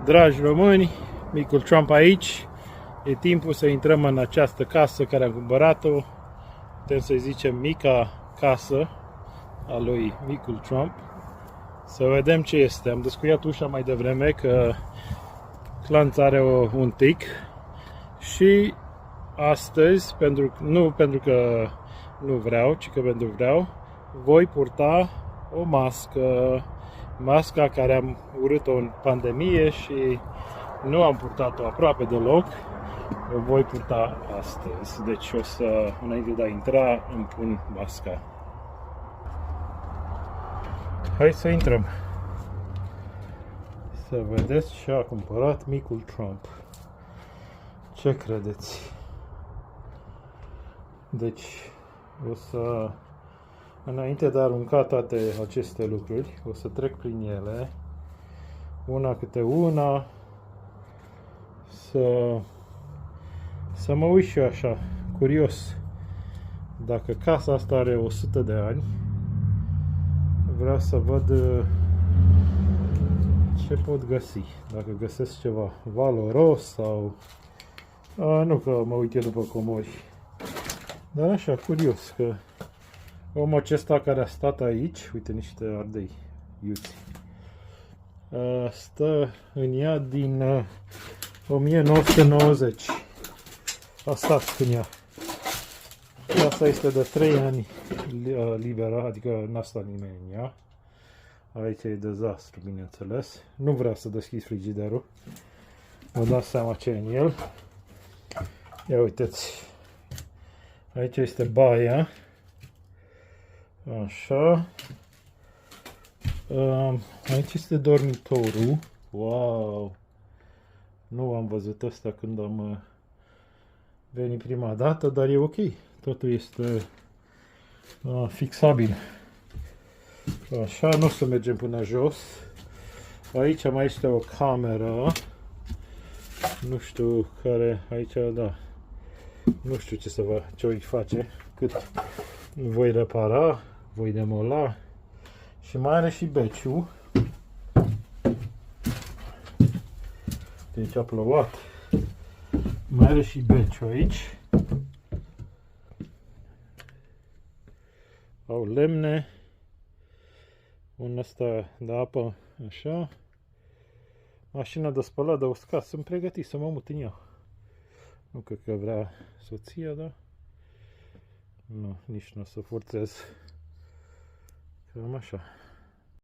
Dragi români, micul Trump aici. E timpul să intrăm în această casă care am cumpărat-o. Putem să-i zicem mica casă a lui micul Trump. Să vedem ce este. Am descuiat ușa mai devreme că Clanț are un tic. Și astăzi, nu pentru că nu vreau, ci că pentru vreau, voi purta o mască. Masca care am urât-o în pandemie și nu am purtat-o aproape deloc, o voi purta astăzi. Deci o să, înainte de a intra, îmi pun masca. Hai să intrăm. Să vedeți ce a cumpărat micul Trump. Ce credeți? Deci, o să... Înainte de a arunca toate aceste lucruri, o să trec prin ele, una câte una, să mă uit și eu așa, curios, dacă casa asta are 100 de ani, vreau să văd ce pot găsi, dacă găsesc ceva valoros sau... nu că mă uit eu după comori, dar așa, curios, că omul acesta care a stat aici, uite niște ardei iuți, stă în ea din 1990. A stat în ea. Asta este de 3 ani liberă, adică n-a stat nimeni în ea. Aici e dezastru, bineînțeles. Nu vreau să deschid frigiderul. Vă dați seama ce e în el. Ia uiteți. Aici este baia. Așa. Aici este dormitorul. Wow! Nu am văzut asta când am venit prima dată, dar e ok. Totul este fixabil. Așa, nu o să mergem până jos. Aici mai este o cameră. Nu știu care, aici, da. Nu știu ce voi face, cât voi repara, voi demola. Și mai are și beciul. Deci a plouat. Mai are și beciul aici. Au lemne. Un ăsta de apă, așa. Mașina de spălat, de uscat. Sunt pregătit să mă mut în ea. Nu cred că vrea soția, da? Nu, nici nu o să forțez. Cam așa.